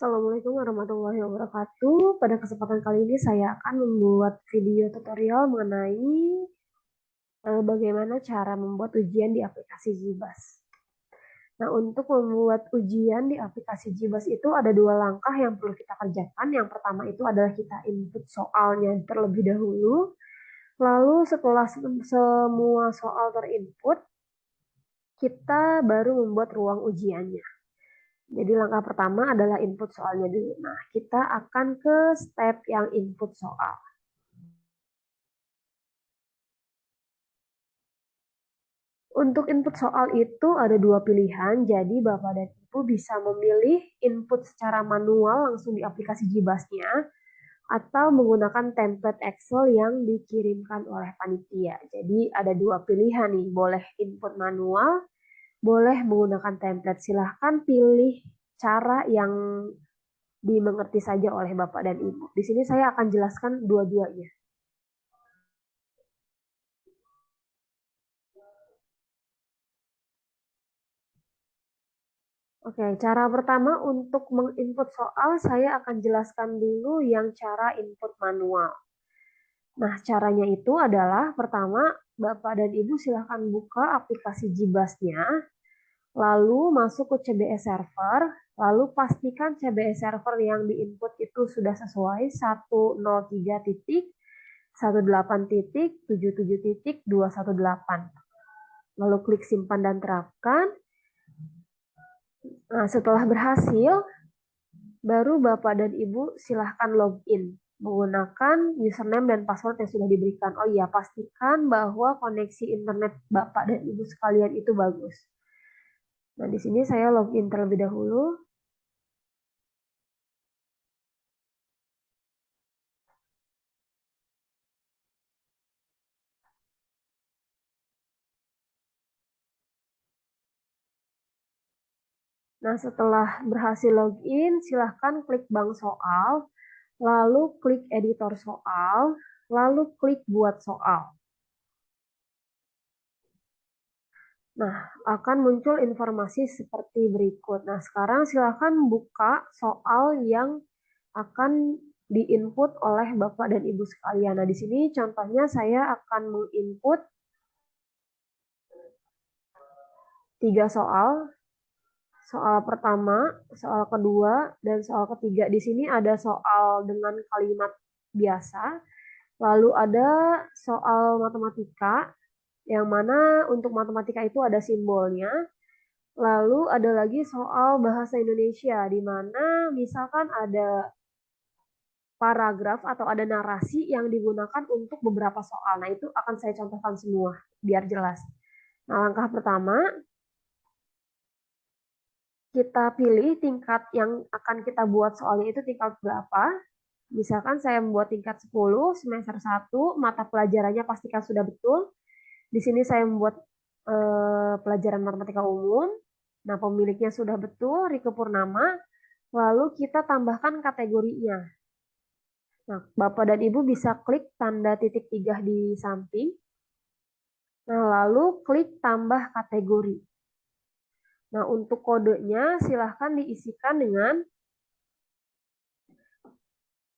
Assalamualaikum warahmatullahi wabarakatuh. Pada kesempatan kali ini saya akan membuat video tutorial mengenai bagaimana cara membuat ujian di aplikasi Jibas. Nah, untuk membuat ujian di aplikasi Jibas itu ada dua langkah yang perlu kita kerjakan. Yang pertama itu adalah kita input soalnya terlebih dahulu. Lalu setelah semua soal terinput, kita baru membuat ruang ujiannya. Jadi langkah pertama adalah input soalnya dulu. Nah, kita akan ke step yang input soal. Untuk input soal itu ada dua pilihan, jadi Bapak dan Ibu bisa memilih input secara manual langsung di aplikasi Jibasnya, atau menggunakan template Excel yang dikirimkan oleh panitia. Jadi ada dua pilihan nih, boleh input manual, boleh menggunakan template. Silahkan pilih cara yang dimengerti saja oleh Bapak dan Ibu. Di sini saya akan jelaskan dua-duanya. Oke, cara pertama untuk menginput soal, saya akan jelaskan dulu yang cara input manual. Nah, caranya itu adalah pertama, Bapak dan Ibu silahkan buka aplikasi Jibasnya, lalu masuk ke CBS server, lalu pastikan CBS server yang diinput itu sudah sesuai 103.18.218. Lalu klik simpan dan terapkan. Nah, setelah berhasil, baru Bapak dan Ibu silahkan login menggunakan username dan password yang sudah diberikan. Oh iya, pastikan bahwa koneksi internet Bapak dan Ibu sekalian itu bagus. Nah, di sini saya login terlebih dahulu. Nah, setelah berhasil login, silahkan klik bank soal, lalu klik editor soal, lalu klik buat soal. Nah, akan muncul informasi seperti berikut. Nah, sekarang silahkan buka soal yang akan diinput oleh Bapak dan Ibu sekalian. Nah, di sini contohnya saya akan menginput 3 soal. Soal pertama, soal kedua, dan soal ketiga. Di sini ada soal dengan kalimat biasa, lalu ada soal matematika, yang mana untuk matematika itu ada simbolnya. Lalu ada lagi soal bahasa Indonesia, di mana misalkan ada paragraf atau ada narasi yang digunakan untuk beberapa soal. Nah, itu akan saya contohkan semua, biar jelas. Nah, langkah pertama, kita pilih tingkat yang akan kita buat soalnya itu tingkat berapa. Misalkan saya membuat tingkat 10, semester 1, mata pelajarannya pastikan sudah betul. Di sini saya membuat pelajaran matematika umum. Nah, pemiliknya sudah betul, Rike Purnama. Lalu kita tambahkan kategorinya. Nah, Bapak dan Ibu bisa klik tanda titik 3 di samping. Nah, lalu klik tambah kategori. Nah, untuk kodenya silahkan diisikan dengan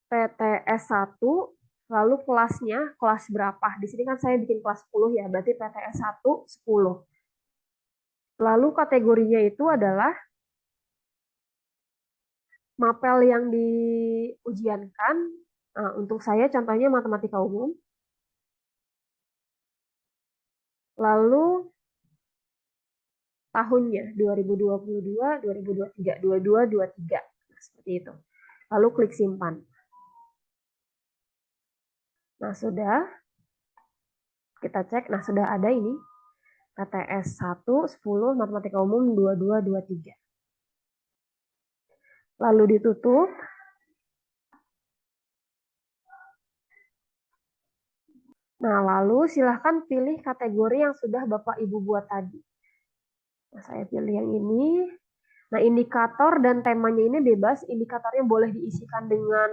PTS 1, lalu kelasnya, kelas berapa. Di sini kan saya bikin kelas 10 ya, berarti PTS 1, 10. Lalu kategorinya itu adalah mapel yang diujiankan. Nah, untuk saya contohnya matematika umum. Lalu tahunnya 2022, 2023, 22, 23. Nah, seperti itu. Lalu klik simpan. Nah, sudah kita cek. Nah, sudah ada ini. PTS 1, 10, matematika umum 22, 23. Lalu ditutup. Nah, lalu silahkan pilih kategori yang sudah Bapak Ibu buat tadi. Nah, saya pilih yang ini. Nah, indikator dan temanya ini bebas. Indikatornya boleh diisikan dengan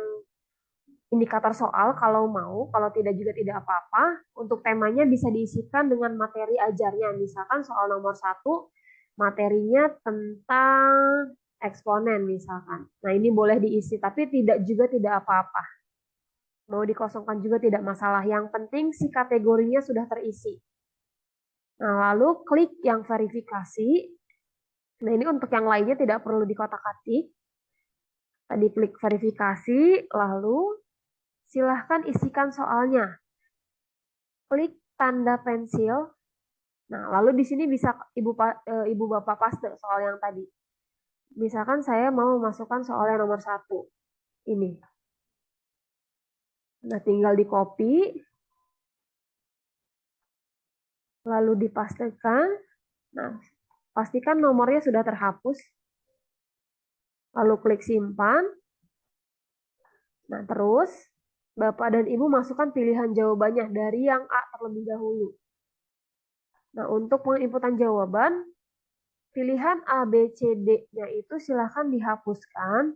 indikator soal kalau mau, kalau tidak juga tidak apa-apa. Untuk temanya bisa diisikan dengan materi ajarnya. Misalkan soal nomor 1, materinya tentang eksponen misalkan. Nah, ini boleh diisi, tapi tidak apa-apa. Mau dikosongkan juga tidak masalah. Yang penting si kategorinya sudah terisi. Nah, lalu klik yang verifikasi. Nah, ini untuk yang lainnya tidak perlu dikotak-katik. Tadi klik verifikasi, lalu silahkan isikan soalnya. Klik tanda pensil. Nah, lalu di sini bisa ibu bapak paste soal yang tadi. Misalkan saya mau memasukkan soal yang nomor 1. Ini. Nah, tinggal di copy. Lalu dipastekan. Nah, pastikan nomornya sudah terhapus. Lalu klik simpan. Nah, terus Bapak dan Ibu masukkan pilihan jawabannya dari yang A terlebih dahulu. Nah, untuk penginputan jawaban, pilihan A, B, C, D-nya itu silahkan dihapuskan,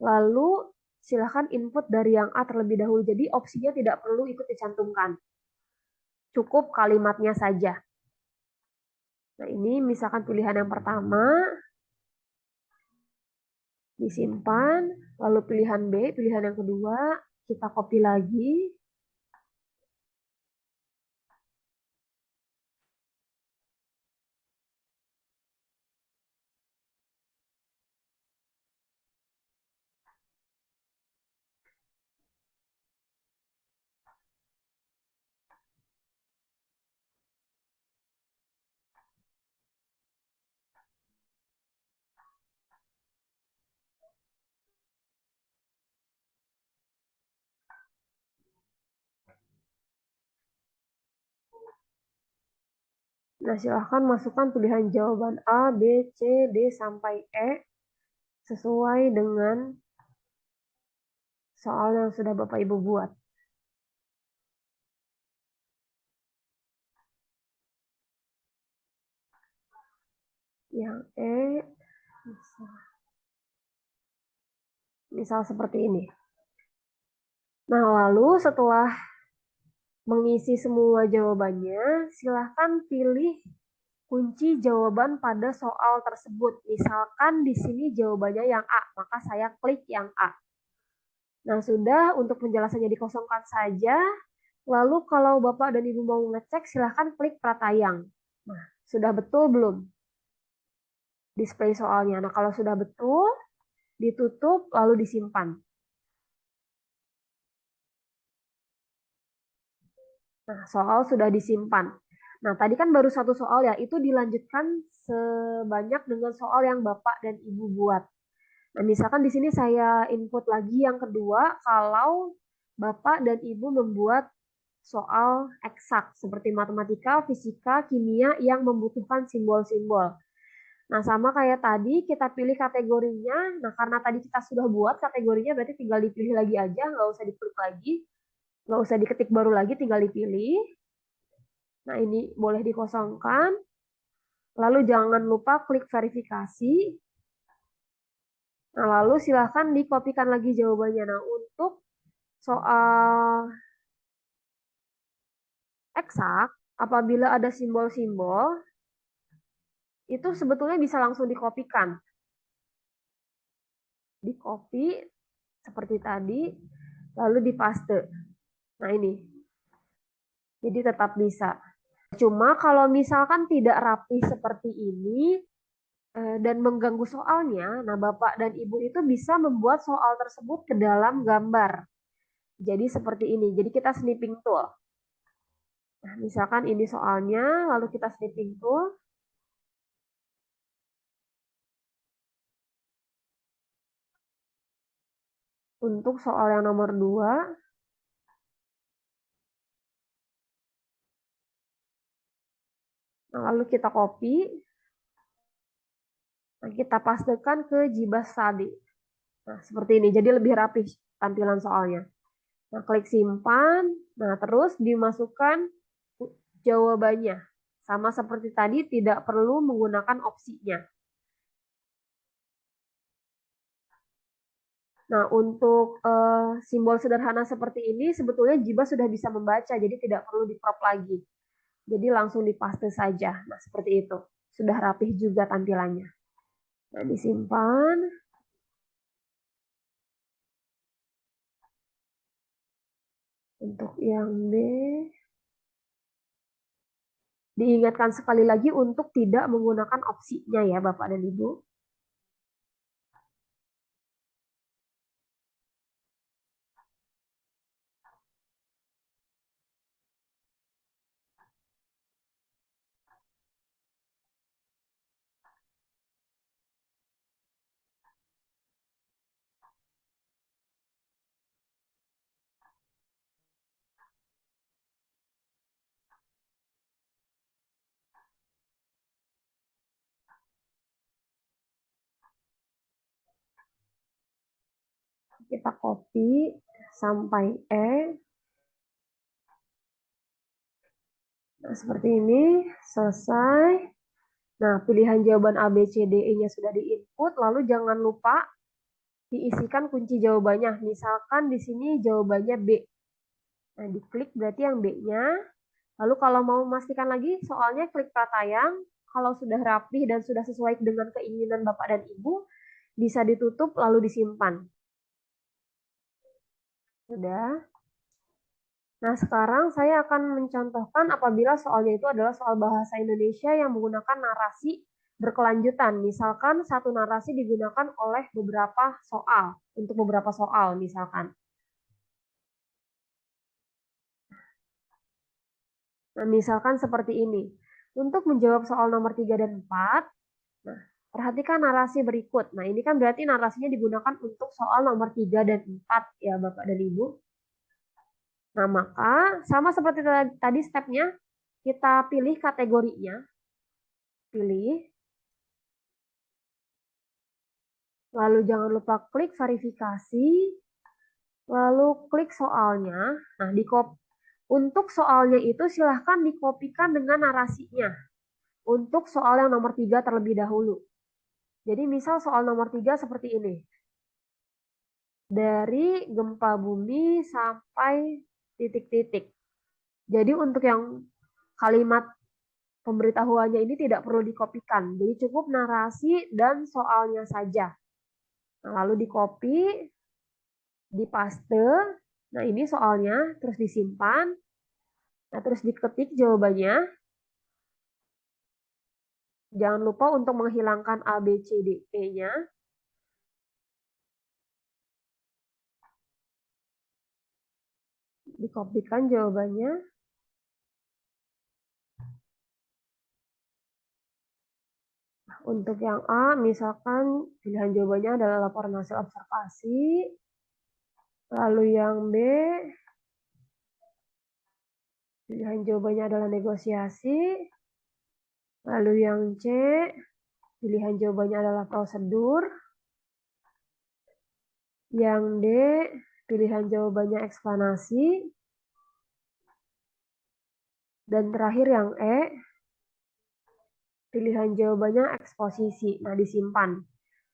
lalu silahkan input dari yang A terlebih dahulu. Jadi opsinya tidak perlu ikut dicantumkan. Cukup kalimatnya saja. Nah, ini misalkan pilihan yang pertama, disimpan, lalu pilihan B, pilihan yang kedua, kita copy lagi. Nah, silahkan masukkan pilihan jawaban A, B, C, D, sampai E sesuai dengan soal yang sudah Bapak Ibu buat. Yang E, misal seperti ini. Nah, lalu setelah mengisi semua jawabannya, silahkan pilih kunci jawaban pada soal tersebut. Misalkan di sini jawabannya yang A, maka saya klik yang A. Nah, sudah, untuk penjelasannya dikosongkan saja. Lalu kalau Bapak dan Ibu mau ngecek, silahkan klik pratayang. Nah, sudah betul belum display soalnya? Nah, kalau sudah betul, ditutup lalu disimpan. Nah, soal sudah disimpan. Nah, tadi kan baru satu soal ya, itu dilanjutkan sebanyak dengan soal yang Bapak dan Ibu buat. Nah, misalkan di sini saya input lagi yang kedua, kalau Bapak dan Ibu membuat soal eksak, seperti matematika, fisika, kimia yang membutuhkan simbol-simbol. Nah, sama kayak tadi, kita pilih kategorinya. Nah, karena tadi kita sudah buat kategorinya, berarti tinggal dipilih lagi aja, nggak usah diklik lagi. Nggak usah diketik baru lagi, tinggal dipilih. Nah, ini boleh dikosongkan. Lalu jangan lupa klik verifikasi. Nah, lalu silahkan dikopikan lagi jawabannya. Nah, untuk soal eksak, apabila ada simbol-simbol, itu sebetulnya bisa langsung dikopikan. Di copy seperti tadi, lalu dipaste. Nah, ini. Jadi tetap bisa. Cuma kalau misalkan tidak rapi seperti ini dan mengganggu soalnya, nah Bapak dan Ibu itu bisa membuat soal tersebut ke dalam gambar. Jadi seperti ini. Jadi kita snipping tool. Nah, misalkan ini soalnya, lalu kita snipping tool. Untuk soal yang nomor 2, nah, lalu kita copy. Nah, kita pastekan ke Jibas tadi. Nah, seperti ini. Jadi lebih rapi tampilan soalnya. Nah, klik simpan. Nah, terus dimasukkan jawabannya. Sama seperti tadi, tidak perlu menggunakan opsinya. Nah, untuk simbol sederhana seperti ini, sebetulnya Jiba sudah bisa membaca, jadi tidak perlu di-crop lagi. Jadi langsung dipaste saja. Nah, seperti itu. Sudah rapih juga tampilannya. Nah, disimpan. Untuk yang B, diingatkan sekali lagi untuk tidak menggunakan opsinya ya Bapak dan Ibu. Kita copy sampai E. Nah, seperti ini, selesai. Nah, pilihan jawaban A, B, C, D, E-nya sudah diinput, lalu jangan lupa diisikan kunci jawabannya. Misalkan di sini jawabannya B. Nah, diklik berarti yang B-nya. Lalu kalau mau memastikan lagi, soalnya klik pratayang. Kalau sudah rapih dan sudah sesuai dengan keinginan Bapak dan Ibu, bisa ditutup lalu disimpan. Sudah. Nah, sekarang saya akan mencontohkan apabila soalnya itu adalah soal bahasa Indonesia yang menggunakan narasi berkelanjutan. Misalkan satu narasi digunakan oleh beberapa soal, untuk beberapa soal misalkan. Nah, misalkan seperti ini. Untuk menjawab soal nomor 3 dan 4, nah, perhatikan narasi berikut. Nah, ini kan berarti narasinya digunakan untuk soal nomor 3 dan 4 ya Bapak dan Ibu. Nah, maka sama seperti tadi stepnya, kita pilih kategorinya. Pilih. Lalu jangan lupa klik verifikasi. Lalu klik soalnya. Nah, untuk soalnya itu silahkan dikopikan dengan narasinya. Untuk soal yang nomor 3 terlebih dahulu. Jadi misal soal nomor 3 seperti ini. Dari gempa bumi sampai titik-titik. Jadi untuk yang kalimat pemberitahuannya ini tidak perlu dikopikan. Jadi cukup narasi dan soalnya saja. Nah, lalu dikopi, dipaste. Nah, ini soalnya, terus disimpan. Nah, terus diketik jawabannya. Jangan lupa untuk menghilangkan A, B, C, D, E-nya. Dikopikan jawabannya. Untuk yang A, misalkan pilihan jawabannya adalah laporan hasil observasi. Lalu yang B, pilihan jawabannya adalah negosiasi. Lalu yang C, pilihan jawabannya adalah prosedur. Yang D, pilihan jawabannya eksplanasi. Dan terakhir yang E, pilihan jawabannya eksposisi. Nah, disimpan.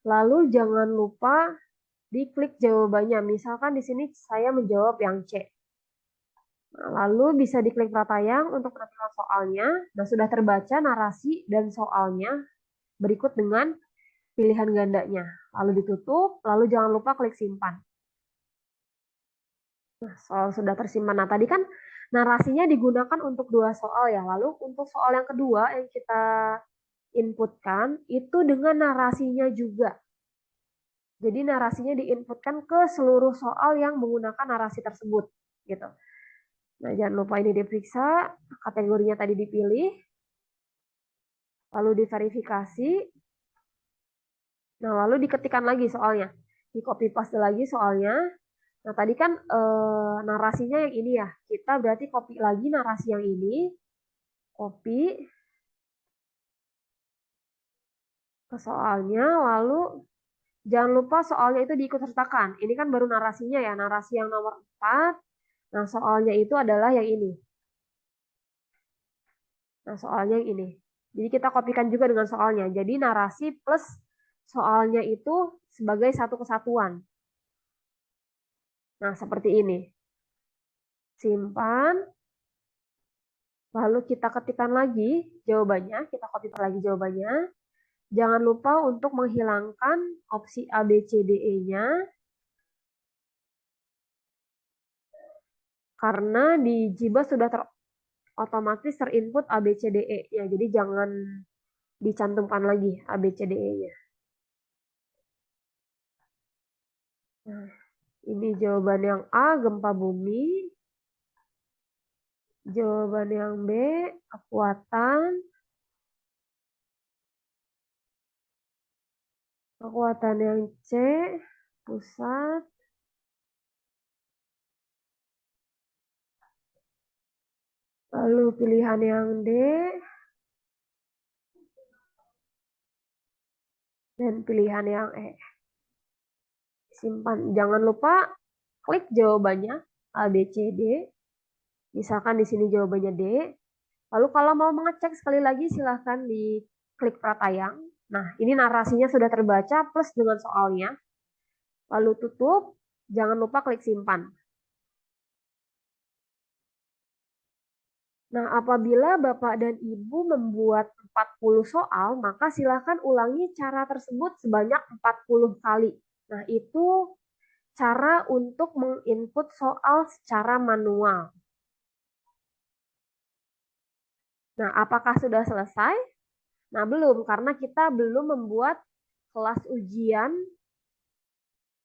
Lalu jangan lupa diklik jawabannya. Misalkan di sini saya menjawab yang C. Nah, lalu bisa diklik pratayang untuk penampilan soalnya. Nah, sudah terbaca narasi dan soalnya berikut dengan pilihan gandanya. Lalu ditutup, lalu jangan lupa klik simpan. Nah, soal sudah tersimpan. Nah, tadi kan narasinya digunakan untuk 2 soal ya. Lalu untuk soal yang kedua yang kita inputkan itu dengan narasinya juga. Jadi narasinya diinputkan ke seluruh soal yang menggunakan narasi tersebut gitu. Nah, jangan lupa ini diperiksa, kategorinya tadi dipilih, lalu diverifikasi. Nah, lalu diketikkan lagi soalnya. Di copy paste lagi soalnya. Nah, tadi kan narasinya yang ini ya. Kita berarti copy lagi narasi yang ini. Copy ke soalnya, lalu jangan lupa soalnya itu diikut sertakan. Ini kan baru narasinya ya, narasi yang nomor 4. Nah, soalnya itu adalah yang ini. Nah, soalnya yang ini. Jadi kita kopikan juga dengan soalnya. Jadi narasi plus soalnya itu sebagai satu kesatuan. Nah, seperti ini. Simpan. Lalu kita ketikkan lagi jawabannya. Kita kopikan lagi jawabannya. Jangan lupa untuk menghilangkan opsi A, B, C, D, E-nya. Karena di JIBAS sudah otomatis terinput A, B, C, D, E-nya. Jadi jangan dicantumkan lagi A, B, C, D, E-nya. Nah, ini jawaban yang A, gempa bumi. Jawaban yang B, kekuatan. Kekuatan yang C, pusat. Lalu pilihan yang D. Dan pilihan yang E. Simpan. Jangan lupa klik jawabannya A, B, C, D. Misalkan di sini jawabannya D. Lalu kalau mau mengecek sekali lagi silahkan di klik pratayang. Nah, ini narasinya sudah terbaca plus dengan soalnya. Lalu tutup. Jangan lupa klik simpan. Nah, apabila Bapak dan Ibu membuat 40 soal, maka silakan ulangi cara tersebut sebanyak 40 kali. Nah, itu cara untuk menginput soal secara manual. Nah, apakah sudah selesai? Nah, belum, karena kita belum membuat kelas ujian,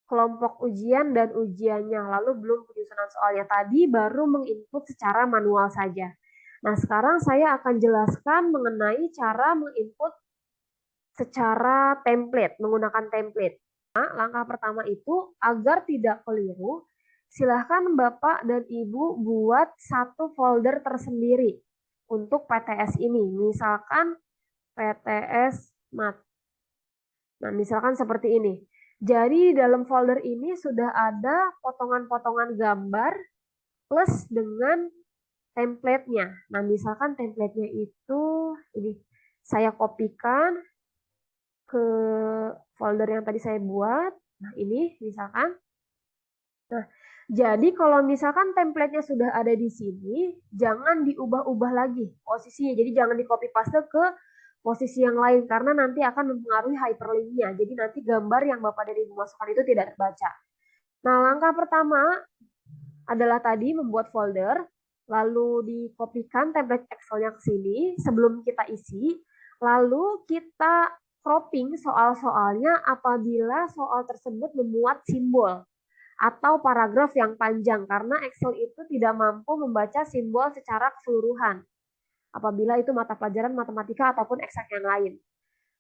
kelompok ujian, dan ujiannya. Lalu belum penyusunan soalnya. Tadi baru menginput secara manual saja. Nah, sekarang saya akan jelaskan mengenai cara menginput secara template, menggunakan template. Nah, langkah pertama itu, agar tidak keliru, silahkan Bapak dan Ibu buat satu folder tersendiri untuk PTS ini. Misalkan PTS Mat. Nah, misalkan seperti ini. Jadi dalam folder ini sudah ada potongan-potongan gambar plus dengan template-nya. Nah, misalkan template-nya itu ini saya kopikan ke folder yang tadi saya buat. Nah, ini misalkan. Nah, jadi kalau misalkan template-nya sudah ada di sini, jangan diubah-ubah lagi posisinya. Jadi jangan di-copy paste ke posisi yang lain karena nanti akan mempengaruhi hyperlink-nya. Jadi nanti gambar yang Bapak dan Ibu masukkan itu tidak terbaca. Nah, langkah pertama adalah tadi membuat folder, lalu dikopikan template Excel-nya ke sini sebelum kita isi, lalu kita cropping soal-soalnya apabila soal tersebut memuat simbol atau paragraf yang panjang karena Excel itu tidak mampu membaca simbol secara keseluruhan apabila itu mata pelajaran matematika ataupun eksak yang lain.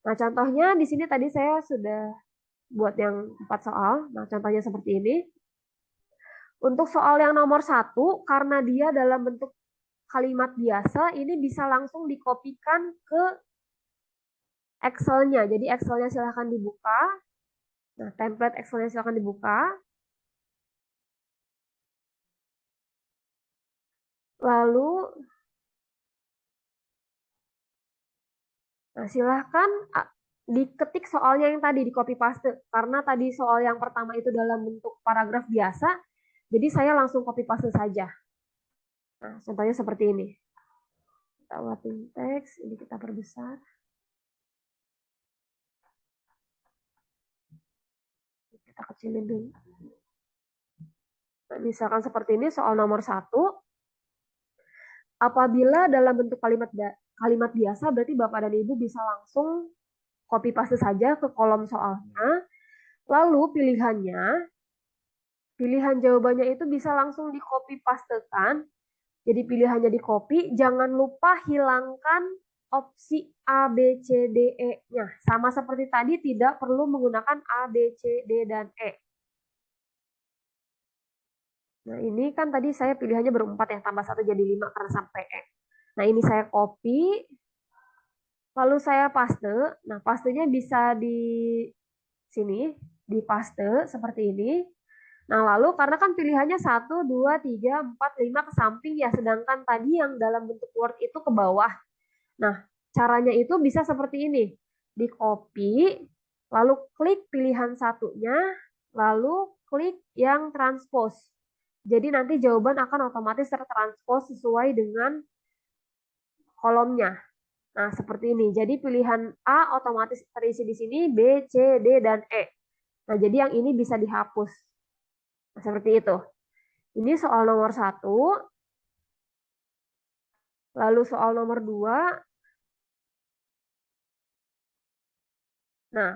Nah, contohnya di sini tadi saya sudah buat yang 4 soal. Nah, contohnya seperti ini. Untuk soal yang nomor 1, karena dia dalam bentuk kalimat biasa, ini bisa langsung dikopikan ke Excel-nya. Jadi Excel-nya silahkan dibuka. Nah, template Excel-nya silahkan dibuka. Lalu, nah silahkan diketik soalnya yang tadi di copy paste. Karena tadi soal yang pertama itu dalam bentuk paragraf biasa, jadi saya langsung copy paste saja. Nah, contohnya seperti ini. Kita buatin teks, ini kita perbesar. Kita kecilin dulu. Nah, misalkan seperti ini soal nomor 1. Apabila dalam bentuk kalimat biasa, berarti Bapak dan Ibu bisa langsung copy paste saja ke kolom soalnya. Lalu pilihan jawabannya itu bisa langsung di copy pastekan. Jadi pilihannya di copy, jangan lupa hilangkan opsi A, B, C, D, E-nya. Sama seperti tadi, tidak perlu menggunakan A, B, C, D, dan E. Nah, ini kan tadi saya pilihannya berempat ya, tambah 1 jadi 5 karena sampai E. Nah, ini saya copy, lalu saya paste. Nah, pastenya bisa di sini, di paste seperti ini. Nah, lalu karena kan pilihannya 1, 2, 3, 4, 5 ke samping ya, sedangkan tadi yang dalam bentuk Word itu ke bawah. Nah, caranya itu bisa seperti ini. Di copy, lalu klik pilihan satunya, lalu klik yang transpose. Jadi nanti jawaban akan otomatis tertranspose sesuai dengan kolomnya. Nah, seperti ini. Jadi pilihan A otomatis terisi di sini, B, C, D, dan E. Nah, jadi yang ini bisa dihapus. Nah, seperti itu. Ini soal nomor 1. Lalu soal nomor 2. Nah,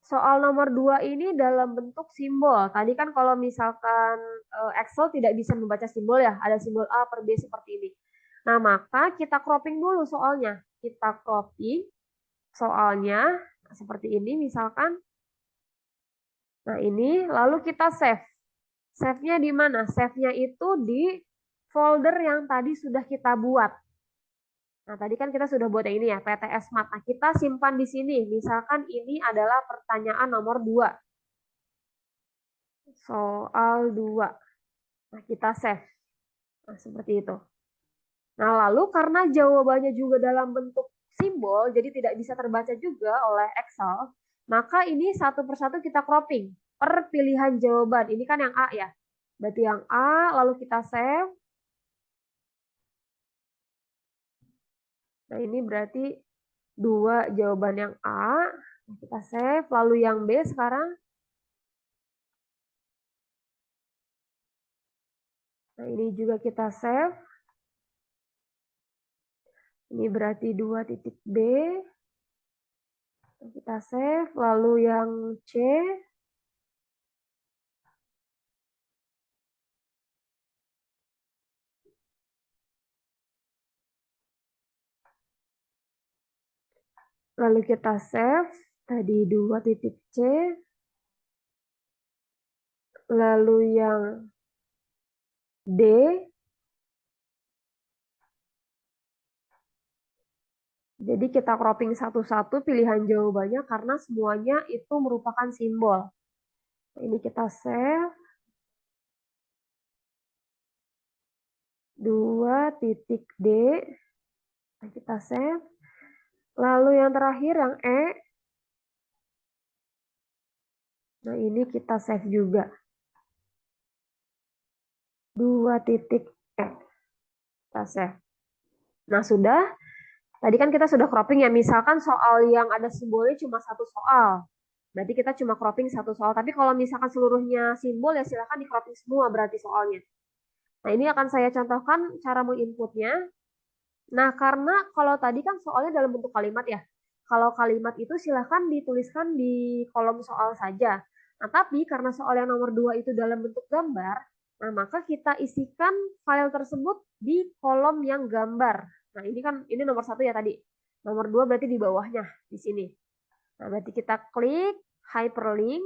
soal nomor 2 ini dalam bentuk simbol. Tadi kan kalau misalkan Excel tidak bisa membaca simbol ya, ada simbol A per B seperti ini. Nah, maka kita cropping dulu soalnya. Kita cropping soalnya seperti ini misalkan. Nah, ini lalu kita save. Save-nya di mana? Save-nya itu di folder yang tadi sudah kita buat. Nah, tadi kan kita sudah buat yang ini ya, PTS Mat. Nah, kita simpan di sini. Misalkan ini adalah pertanyaan nomor 2. Soal 2. Nah, kita save. Nah, seperti itu. Nah, lalu karena jawabannya juga dalam bentuk simbol, jadi tidak bisa terbaca juga oleh Excel, maka ini satu persatu kita cropping per pilihan jawaban. Ini kan yang A ya. Berarti yang A, lalu kita save. Nah, ini berarti 2 jawaban yang A. Kita save. Lalu yang B sekarang. Nah, ini juga kita save. Ini berarti 2 titik B. Kita save. Lalu yang C. Lalu kita save. Tadi 2 titik C. Lalu yang D. Jadi kita cropping satu-satu pilihan jawabannya karena semuanya itu merupakan simbol. Nah, ini kita save. 2 titik D. Nah, kita save. Lalu yang terakhir yang E. Nah, ini kita save juga. 2 titik E. Kita save. Nah, sudah. Tadi kan kita sudah cropping ya. Misalkan soal yang ada simbolnya cuma satu soal. Berarti kita cuma cropping satu soal. Tapi kalau misalkan seluruhnya simbol ya silahkan di cropping semua berarti soalnya. Nah, ini akan saya contohkan cara menginputnya. Nah, karena kalau tadi kan soalnya dalam bentuk kalimat ya. Kalau kalimat itu silahkan dituliskan di kolom soal saja. Nah, tapi karena soal yang nomor 2 itu dalam bentuk gambar, nah maka kita isikan file tersebut di kolom yang gambar. Nah, ini kan ini nomor 1 ya tadi. Nomor 2 berarti di bawahnya, di sini. Nah, berarti kita klik hyperlink.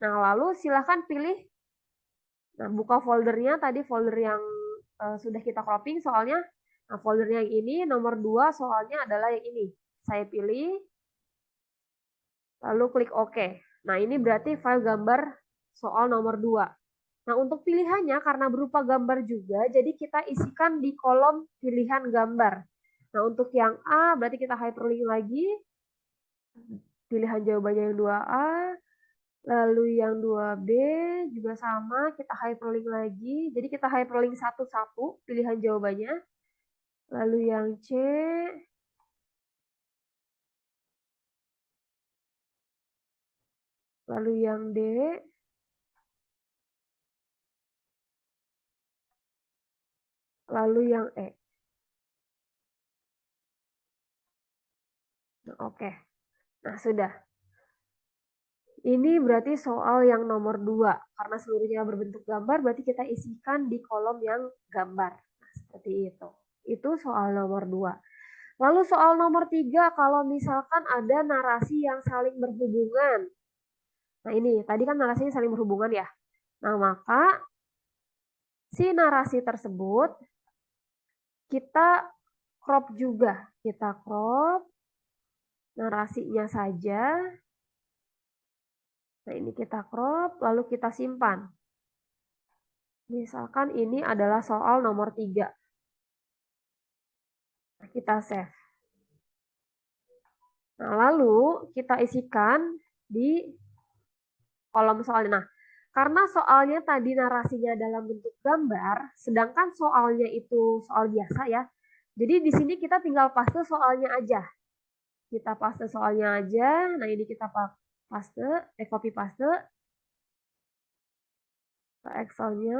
Nah, lalu silahkan pilih. Nah, buka foldernya tadi, folder yang sudah kita cropping soalnya. Nah, folder yang ini nomor 2 soalnya adalah yang ini. Saya pilih, lalu klik OK. Nah, ini berarti file gambar soal nomor 2. Nah, untuk pilihannya karena berupa gambar juga, jadi kita isikan di kolom pilihan gambar. Nah, untuk yang A berarti kita hyperlink lagi. Pilihan jawabannya yang 2A. Lalu yang 2B juga sama, kita hyperlink lagi. Jadi kita hyperlink satu-satu pilihan jawabannya. Lalu yang C. Lalu yang D. Lalu yang E. Nah, oke. Nah, sudah. Ini berarti soal yang nomor 2. Karena seluruhnya berbentuk gambar, berarti kita isikan di kolom yang gambar. Nah, seperti itu. Itu soal nomor 2. Lalu soal nomor 3, kalau misalkan ada narasi yang saling berhubungan. Nah, ini, tadi kan narasinya saling berhubungan ya. Nah, maka si narasi tersebut kita crop juga. Kita crop narasinya saja. Nah, ini kita crop, lalu kita simpan. Misalkan ini adalah soal nomor 3. Nah, kita save. Nah, lalu kita isikan di kolom soalnya. Nah, karena soalnya tadi narasinya dalam bentuk gambar, sedangkan soalnya itu soal biasa ya. Jadi di sini kita tinggal paste soalnya aja. Kita paste soalnya aja. Nah, ini kita paste, copy paste ke Excel-nya.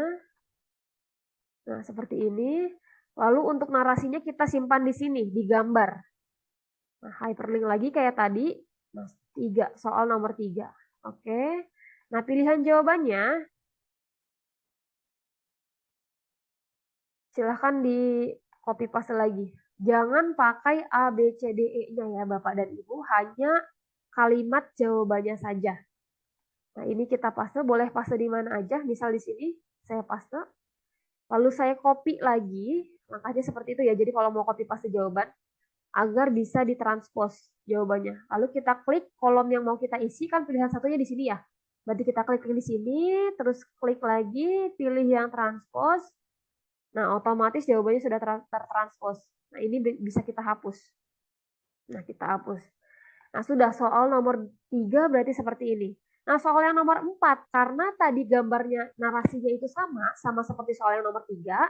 Nah, seperti ini. Lalu untuk narasinya kita simpan di sini, di gambar. Nah, hyperlink lagi kayak tadi. Nah, 3, soal nomor 3. Oke. Nah, pilihan jawabannya silahkan di copy paste lagi. Jangan pakai A, B, C, D, E-nya ya Bapak dan Ibu. Hanya kalimat jawabannya saja. Nah, ini kita paste, boleh paste di mana aja. Misal di sini saya paste. Lalu saya copy lagi. Langkahnya seperti itu ya. Jadi kalau mau copy paste jawaban, agar bisa ditranspos jawabannya. Lalu kita klik kolom yang mau kita isi, kan pilihan satunya di sini ya. Berarti kita klik di sini, terus klik lagi, pilih yang transpose. Nah, otomatis jawabannya sudah tertranspos. Nah, ini bisa kita hapus. Nah, kita hapus. Nah, sudah soal nomor 3 berarti seperti ini. Nah, soal yang nomor 4, karena tadi gambarnya narasinya itu sama seperti soal yang nomor 3,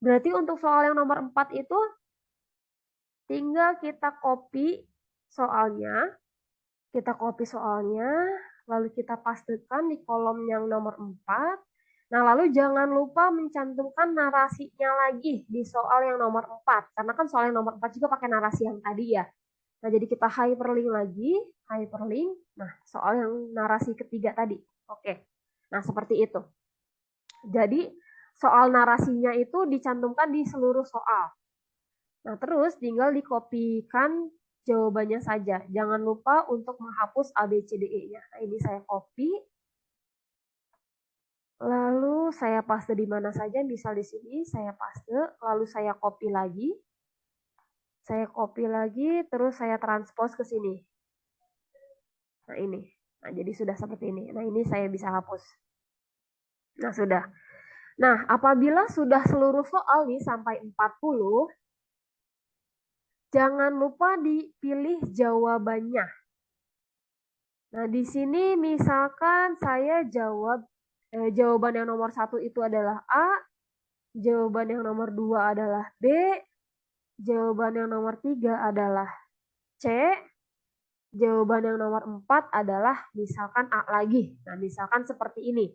berarti untuk soal yang nomor 4 itu tinggal kita copy soalnya, lalu kita pastekan di kolom yang nomor 4. Nah, lalu jangan lupa mencantumkan narasinya lagi di soal yang nomor 4. Karena kan soal yang nomor 4 juga pakai narasi yang tadi ya. Nah, jadi kita hyperlink lagi, hyperlink. Nah, soal yang narasi ketiga tadi. Oke. Nah, seperti itu. Jadi, soal narasinya itu dicantumkan di seluruh soal. Nah, terus tinggal dikopikan jawabannya saja. Jangan lupa untuk menghapus A, B, C, D, E-nya. Nah, ini saya copy. Lalu saya paste di mana saja, misal di sini saya paste, lalu saya copy lagi. Saya copy lagi, terus saya transpose ke sini. Nah, ini. Nah, jadi sudah seperti ini. Nah, ini saya bisa hapus. Nah, sudah. Nah, apabila sudah seluruh soal nih sampai 40, jangan lupa dipilih jawabannya. Nah, di sini misalkan saya jawaban yang nomor 1 itu adalah A, jawaban yang nomor 2 adalah B, jawaban yang nomor 3 adalah C, jawaban yang nomor 4 adalah misalkan A lagi. Nah, misalkan seperti ini.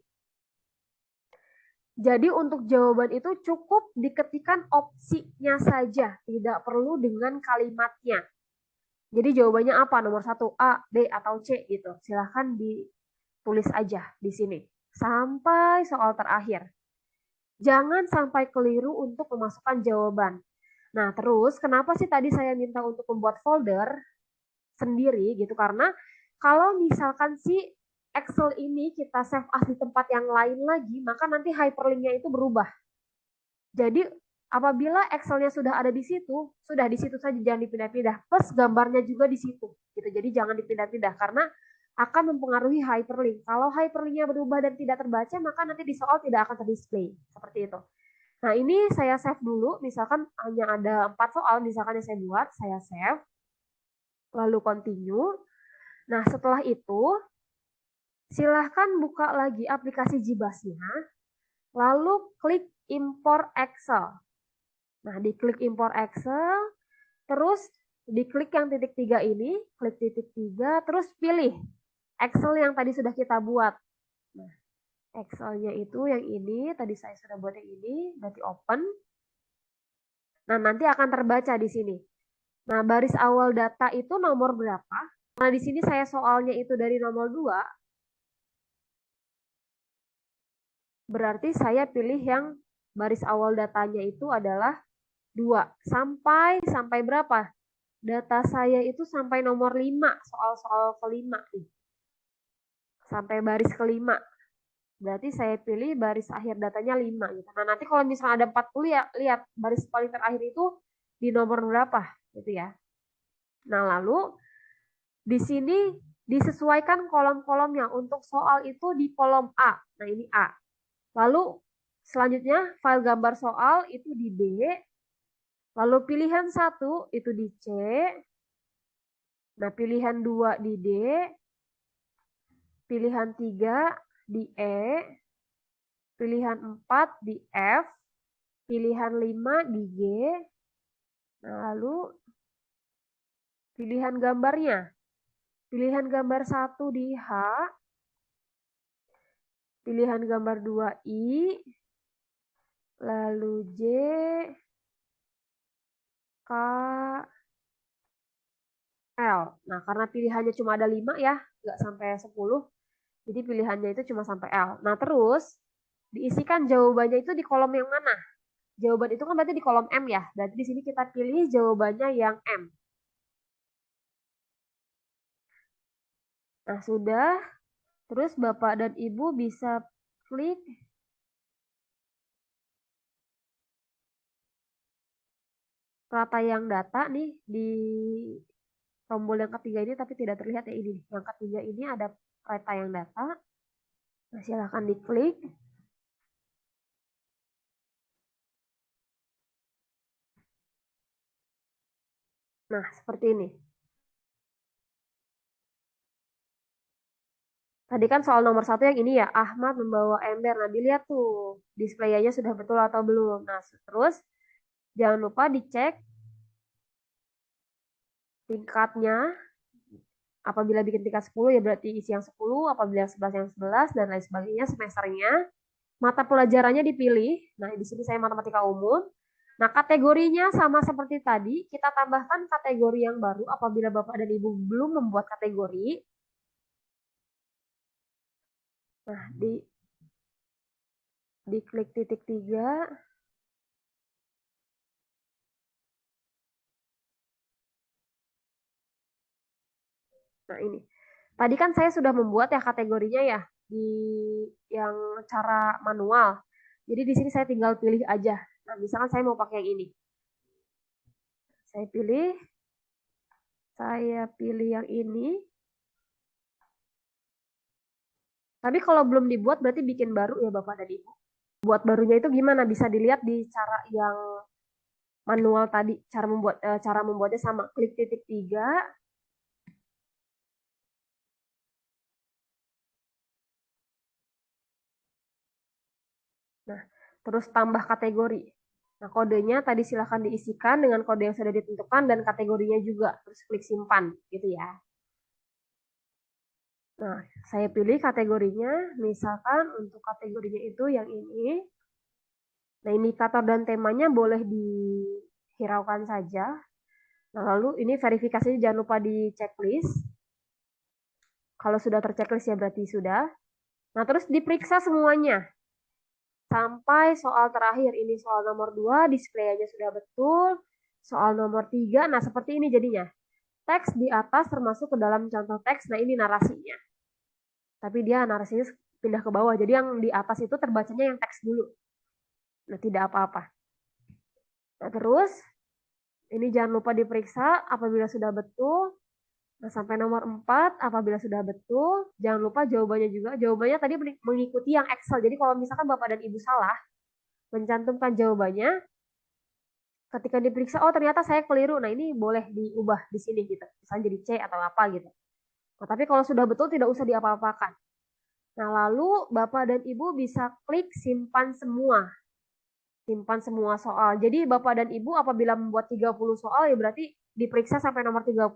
Jadi untuk jawaban itu cukup diketikkan opsinya saja, tidak perlu dengan kalimatnya. Jadi jawabannya apa? Nomor 1, A, B, atau C gitu. Silahkan ditulis aja di sini. Sampai soal terakhir. Jangan sampai keliru untuk memasukkan jawaban. Nah, terus kenapa sih tadi saya minta untuk membuat folder sendiri gitu? Karena kalau misalkan si Excel ini kita save as di tempat yang lain lagi, maka nanti hyperlinknya itu berubah. Jadi apabila Excelnya sudah ada di situ saja, jangan dipindah-pindah. Plus gambarnya juga di situ, gitu. Jadi jangan dipindah-pindah karena akan mempengaruhi hyperlink. Kalau hyperlinknya berubah dan tidak terbaca, maka nanti di soal tidak akan terdisplay. Seperti itu. Nah, ini saya save dulu. Misalkan hanya ada 4 soal, misalkan yang saya buat, saya save. Lalu continue. Nah, setelah itu, silahkan buka lagi aplikasi Jibasnya. Lalu klik import Excel. Nah, diklik import Excel, terus diklik yang titik 3 ini, klik titik 3, terus pilih Excel yang tadi sudah kita buat. Nah, Excelnya itu yang ini, tadi saya sudah buat yang ini, berarti open. Nah, nanti akan terbaca di sini. Nah, baris awal data itu nomor berapa? Nah, di sini saya soalnya itu dari nomor 2, berarti saya pilih yang baris awal datanya itu adalah 2. Sampai berapa? Data saya itu sampai nomor 5, soal-soal kelima nih. Sampai baris kelima. Berarti saya pilih baris akhir datanya 5 gitu. Nah, nanti kalau misalnya ada 40 ya, lihat baris paling terakhir itu di nomor berapa gitu ya. Nah, lalu di sini disesuaikan kolom-kolomnya. Untuk soal itu di kolom A. Nah, ini A. Lalu selanjutnya file gambar soal itu di B. Lalu pilihan 1 itu di C. Nah, pilihan 2 di D. Pilihan 3 di E. Pilihan 4 di F. Pilihan 5 di G. Nah, lalu pilihan gambarnya. Pilihan gambar 1 di H, pilihan gambar 2 I, lalu J, K, L. Nah, karena pilihannya cuma ada 5 ya, nggak sampai 10, jadi pilihannya itu cuma sampai L. Nah, terus diisikan jawabannya itu di kolom yang mana? Jawaban itu kan berarti di kolom M ya, berarti di sini kita pilih jawabannya yang M. Nah, sudah. Terus Bapak dan Ibu bisa klik perataian data nih di tombol yang ketiga ini, tapi tidak terlihat ya ini. Yang ketiga ini ada perataian data. Nah, silahkan diklik. Nah, seperti ini. Tadi kan soal nomor 1 yang ini ya, Ahmad membawa ember. Nah, dilihat tuh displaynya sudah betul atau belum. Nah, terus jangan lupa dicek tingkatnya. Apabila bikin tingkat 10 ya berarti isi yang 10, apabila yang 11 yang 11, dan lain sebagainya, semesternya. Mata pelajarannya dipilih. Nah, di sini saya matematika umum. Nah, kategorinya sama seperti tadi, kita tambahkan kategori yang baru apabila Bapak dan Ibu belum membuat kategori. Nah, diklik titik 3. Nah, ini. Tadi kan saya sudah membuat ya kategorinya ya di yang cara manual. Jadi di sini saya tinggal pilih aja. Nah, misalkan saya mau pakai yang ini. Saya pilih yang ini. Tapi kalau belum dibuat berarti bikin baru ya Bapak dan Ibu. Buat barunya itu gimana? Bisa dilihat di cara yang manual tadi. Cara membuatnya sama. Klik titik 3. Nah, terus tambah kategori. Nah, kodenya tadi silahkan diisikan dengan kode yang sudah ditentukan dan kategorinya juga. Terus klik simpan gitu ya. Nah, saya pilih kategorinya. Misalkan untuk kategorinya itu yang ini. Nah, indikator dan temanya boleh dihiraukan saja. Nah, lalu ini verifikasinya jangan lupa di checklist. Kalau sudah terchecklist ya berarti sudah. Nah, terus diperiksa semuanya. Sampai soal terakhir, ini soal nomor 2, displaynya sudah betul. Soal nomor 3, nah seperti ini jadinya. Teks di atas termasuk ke dalam contoh teks, nah ini narasinya. Tapi dia narasinya pindah ke bawah, jadi yang di atas itu terbacanya yang teks dulu. Nah, tidak apa-apa. Nah, terus ini jangan lupa diperiksa apabila sudah betul. Nah, sampai nomor 4, apabila sudah betul, jangan lupa jawabannya juga. Jawabannya tadi mengikuti yang Excel. Jadi kalau misalkan Bapak dan Ibu salah mencantumkan jawabannya, ketika diperiksa, oh ternyata saya keliru. Nah, ini boleh diubah di sini gitu. Misalnya jadi C atau apa gitu. Nah, tapi kalau sudah betul tidak usah diapa-apakan. Nah, lalu Bapak dan Ibu bisa klik simpan semua. Simpan semua soal. Jadi Bapak dan Ibu apabila membuat 30 soal ya berarti diperiksa sampai nomor 30.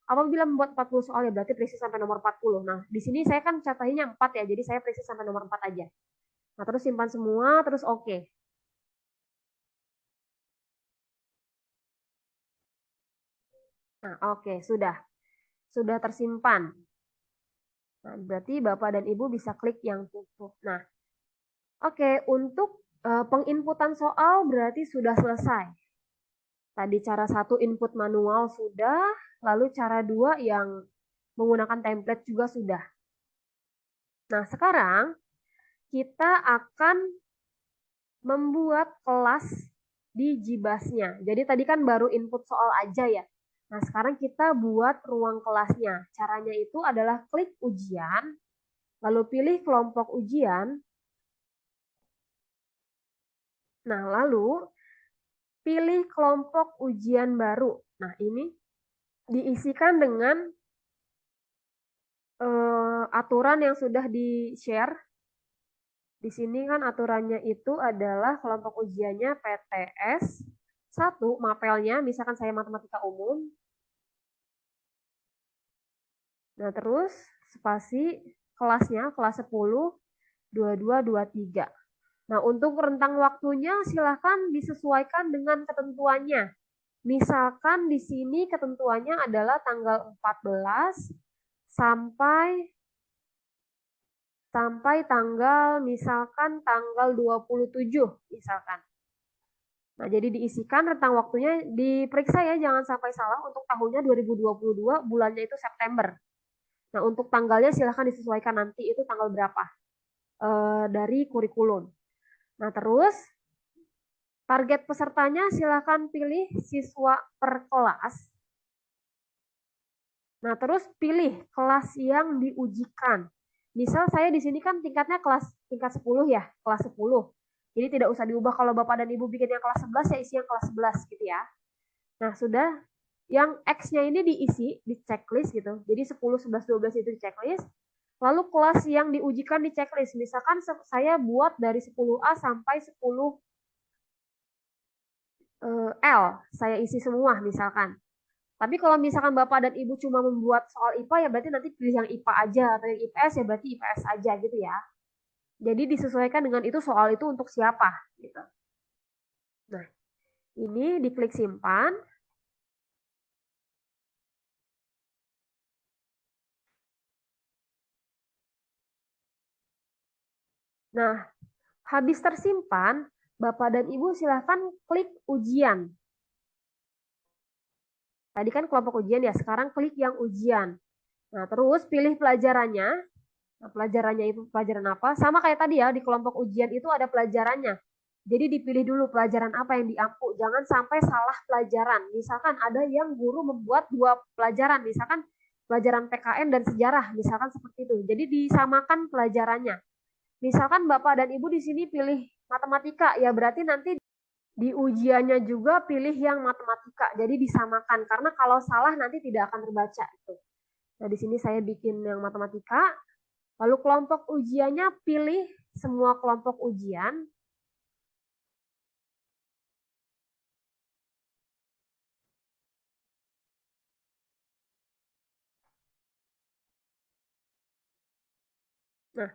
Apabila membuat 40 soal ya berarti periksa sampai nomor 40. Nah, di sini saya kan catatnya 4 ya, jadi saya periksa sampai nomor 4 aja. Nah, terus simpan semua, terus oke. Nah, oke, sudah. Sudah tersimpan. Nah, berarti Bapak dan Ibu bisa klik yang tutup. Nah, oke, untuk penginputan soal berarti sudah selesai. Tadi cara 1 input manual sudah, lalu cara 2 yang menggunakan template juga sudah. Nah, sekarang kita akan membuat kelas di Jibasnya. Jadi tadi kan baru input soal aja ya. Nah, sekarang kita buat ruang kelasnya. Caranya itu adalah klik ujian, lalu pilih kelompok ujian. Nah, lalu pilih kelompok ujian baru. Nah, ini diisikan dengan aturan yang sudah di-share. Di sini kan aturannya itu adalah kelompok ujiannya PTS 1 mapelnya, misalkan saya matematika umum. Nah, terus spasi kelasnya, kelas 10, 22, 23. Nah, untuk rentang waktunya silahkan disesuaikan dengan ketentuannya. Misalkan di sini ketentuannya adalah tanggal 14 sampai tanggal misalkan tanggal 27 misalkan. Nah, jadi diisikan rentang waktunya, diperiksa ya, jangan sampai salah. Untuk tahunnya 2022, bulannya itu September. Nah, untuk tanggalnya silahkan disesuaikan nanti itu tanggal berapa dari kurikulum. Nah, terus target pesertanya silahkan pilih siswa per kelas. Nah, terus pilih kelas yang diujikan. Misal saya di sini kan tingkatnya tingkat 10 ya, kelas 10. Jadi tidak usah diubah, kalau Bapak dan Ibu bikin yang kelas 11 ya isi yang kelas 11 gitu ya. Nah, sudah, yang X-nya ini diisi di checklist gitu. Jadi 10, 11, 12 itu di checklist. Lalu kelas yang diujikan di checklist. Misalkan saya buat dari 10A sampai 10 L, saya isi semua misalkan. Tapi kalau misalkan Bapak dan Ibu cuma membuat soal IPA, ya berarti nanti pilih yang IPA aja, atau yang IPS ya berarti IPS aja gitu ya. Jadi disesuaikan dengan itu soal itu untuk siapa gitu. Nah, ini diklik simpan. Nah, habis tersimpan, Bapak dan Ibu silahkan klik ujian. Tadi kan kelompok ujian ya, sekarang klik yang ujian. Nah, terus pilih pelajarannya. Nah, pelajarannya itu pelajaran apa? Sama kayak tadi ya, di kelompok ujian itu ada pelajarannya. Jadi dipilih dulu pelajaran apa yang diampu. Jangan sampai salah pelajaran. Misalkan ada yang guru membuat 2 pelajaran, misalkan pelajaran PKN dan sejarah, misalkan seperti itu. Jadi disamakan pelajarannya. Misalkan Bapak dan Ibu di sini pilih matematika, ya berarti nanti di ujiannya juga pilih yang matematika. Jadi disamakan, karena kalau salah nanti tidak akan terbaca itu. Nah, di sini saya bikin yang matematika. Lalu kelompok ujiannya pilih semua kelompok ujian. Nah,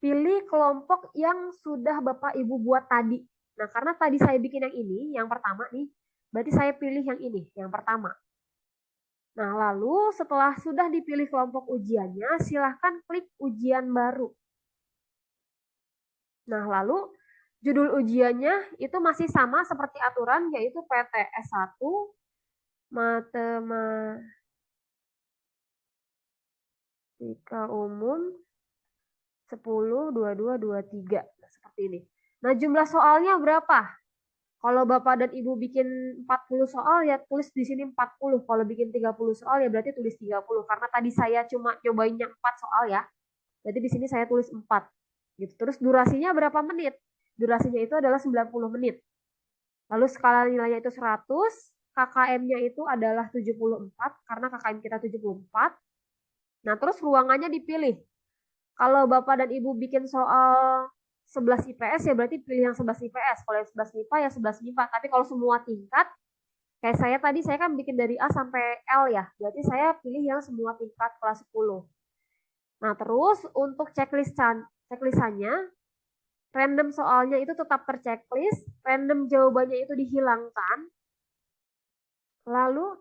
pilih kelompok yang sudah Bapak Ibu buat tadi. Nah, karena tadi saya bikin yang ini, yang pertama nih, berarti saya pilih yang ini, yang pertama. Nah, lalu setelah sudah dipilih kelompok ujiannya, silahkan klik ujian baru. Nah, lalu judul ujiannya itu masih sama seperti aturan, yaitu PTS 1, Matematika Umum 10, 22, 23. Nah, seperti ini. Nah, jumlah soalnya berapa? Kalau Bapak dan Ibu bikin 40 soal, ya tulis di sini 40. Kalau bikin 30 soal, ya berarti tulis 30. Karena tadi saya cuma cobainnya 4 soal ya. Berarti di sini saya tulis 4. Gitu. Terus durasinya berapa menit? Durasinya itu adalah 90 menit. Lalu skala nilainya itu 100, KKM-nya itu adalah 74, karena KKM kita 74. Nah, terus ruangannya dipilih. Kalau Bapak dan Ibu bikin soal 11 IPS, ya berarti pilih yang 11 IPS. Kalau yang 11 MIPA, ya 11 MIPA. Tapi kalau semua tingkat, kayak saya tadi, saya kan bikin dari A sampai L ya. Berarti saya pilih yang semua tingkat kelas 10. Nah, terus untuk checklistannya, random soalnya itu tetap terchecklist, random jawabannya itu dihilangkan, lalu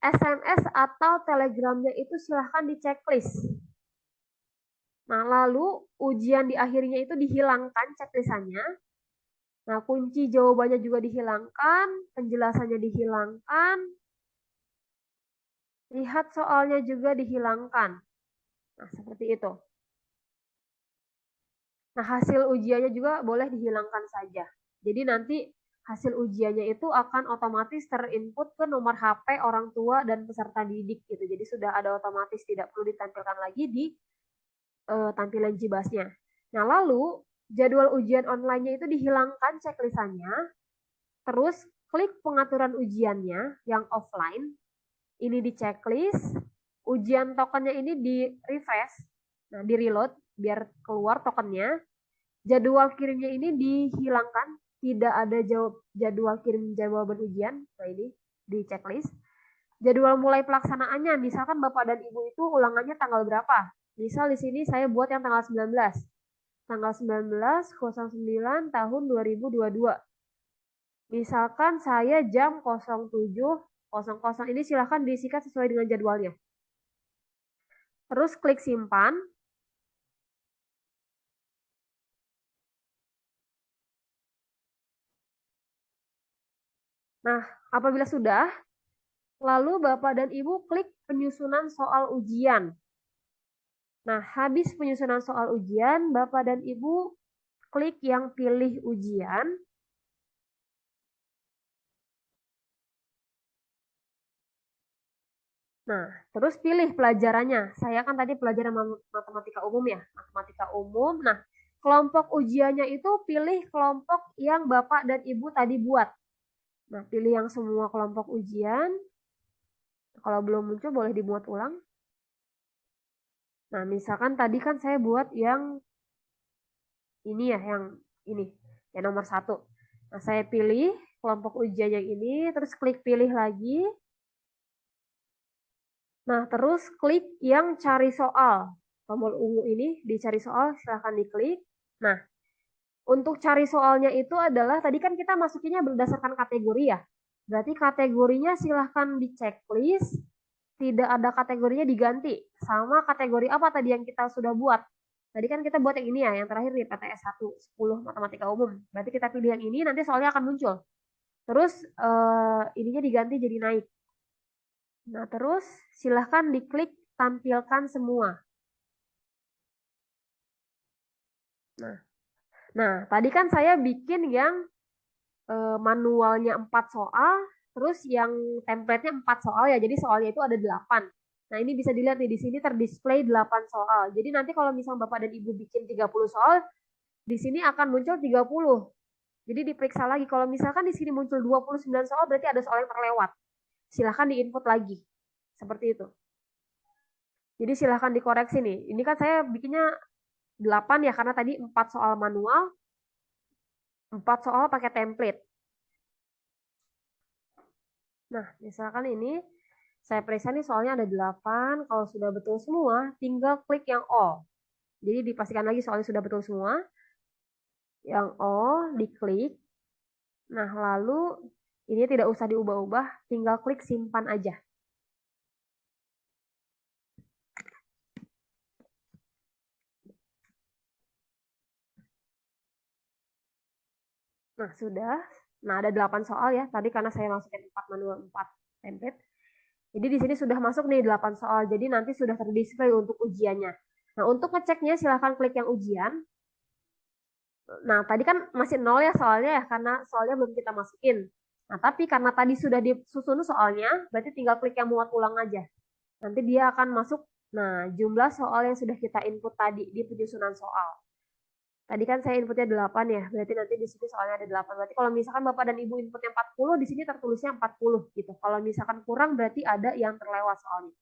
SMS atau telegramnya itu silahkan di checklist. Nah, lalu ujian di akhirnya itu dihilangkan checklistannya. Nah, kunci jawabannya juga dihilangkan, penjelasannya dihilangkan, lihat soalnya juga dihilangkan. Nah, seperti itu. Nah, hasil ujiannya juga boleh dihilangkan saja. Jadi nanti hasil ujiannya itu akan otomatis terinput ke nomor HP orang tua dan peserta didik gitu. Jadi sudah ada otomatis, tidak perlu ditampilkan lagi di tampilan Jibasnya. Nah, lalu jadwal ujian online-nya itu dihilangkan checklistannya. Terus klik pengaturan ujiannya yang offline. Ini di checklist. Ujian tokennya ini di refresh. Nah, di reload biar keluar tokennya. Jadwal kirimnya ini dihilangkan. tidak ada jadwal kirim jawaban ujian. Nah, ini di checklist. Jadwal mulai pelaksanaannya, misalkan Bapak dan Ibu itu ulangannya tanggal berapa? Misal di sini saya buat yang tanggal 19. Tanggal 19/09 tahun 2022. Misalkan saya jam 07.00 ini silahkan diisikan sesuai dengan jadwalnya. Terus klik simpan. Nah, apabila sudah, lalu Bapak dan Ibu klik penyusunan soal ujian. Nah, habis penyusunan soal ujian, Bapak dan Ibu klik yang pilih ujian. Nah, terus pilih pelajarannya. Saya kan tadi pelajaran matematika umum ya, matematika umum. Nah, kelompok ujiannya itu pilih kelompok yang Bapak dan Ibu tadi buat. Nah, pilih yang semua kelompok ujian. Kalau belum muncul boleh dibuat ulang. Nah, misalkan tadi kan saya buat yang ini ya, yang ini, yang nomor 1. Nah, saya pilih kelompok ujian yang ini, terus klik pilih lagi. Nah, terus klik yang cari soal. Tombol ungu ini dicari soal, silahkan diklik. Nah, untuk cari soalnya itu adalah, tadi kan kita masukinnya berdasarkan kategori ya. Berarti kategorinya silahkan di checklist, tidak ada kategorinya diganti. Sama kategori apa tadi yang kita sudah buat. Tadi kan kita buat yang ini ya, yang terakhir nih, PTS 1, 10 Matematika Umum. Berarti kita pilih yang ini, nanti soalnya akan muncul. Terus ininya diganti jadi naik. Nah, terus silahkan diklik tampilkan semua. Nah, tadi kan saya bikin yang manualnya 4 soal, terus yang template-nya 4 soal ya, jadi soalnya itu ada 8. Nah, ini bisa dilihat nih, di sini terdisplay 8 soal. Jadi nanti kalau misalnya Bapak dan Ibu bikin 30 soal, di sini akan muncul 30. Jadi diperiksa lagi, kalau misalkan di sini muncul 29 soal, berarti ada soal yang terlewat. Silahkan diinput lagi. Seperti itu. Jadi silahkan dikoreksi nih. Ini kan saya bikinnya 8 ya, karena tadi 4 soal manual, 4 soal pakai template. Nah, misalkan ini saya periksa nih soalnya ada 8. Kalau sudah betul semua, tinggal klik yang all. Jadi dipastikan lagi soalnya sudah betul semua. Yang all diklik. Nah, lalu ini tidak usah diubah-ubah, tinggal klik simpan aja. Nah, sudah. Nah, ada 8 soal ya. Tadi karena saya masukin 4 manual, 4 template. Jadi di sini sudah masuk nih 8 soal. Jadi nanti sudah terdisplay untuk ujiannya. Nah, untuk ngeceknya silahkan klik yang ujian. Nah, tadi kan masih 0 ya soalnya ya, karena soalnya belum kita masukin. Nah, tapi karena tadi sudah disusun soalnya, berarti tinggal klik yang muat ulang aja. Nanti dia akan masuk, nah, jumlah soal yang sudah kita input tadi di penyusunan soal. Tadi kan saya inputnya 8 ya, berarti nanti di sini soalnya ada 8. Berarti kalau misalkan Bapak dan Ibu inputnya 40, di sini tertulisnya 40 gitu. Kalau misalkan kurang berarti ada yang terlewat soalnya.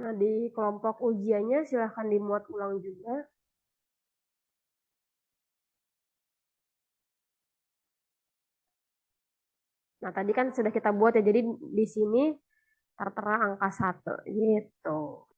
Nah, di kelompok ujiannya silahkan dimuat ulang juga. Nah, tadi kan sudah kita buat ya, jadi di sini tertera angka 1 gitu.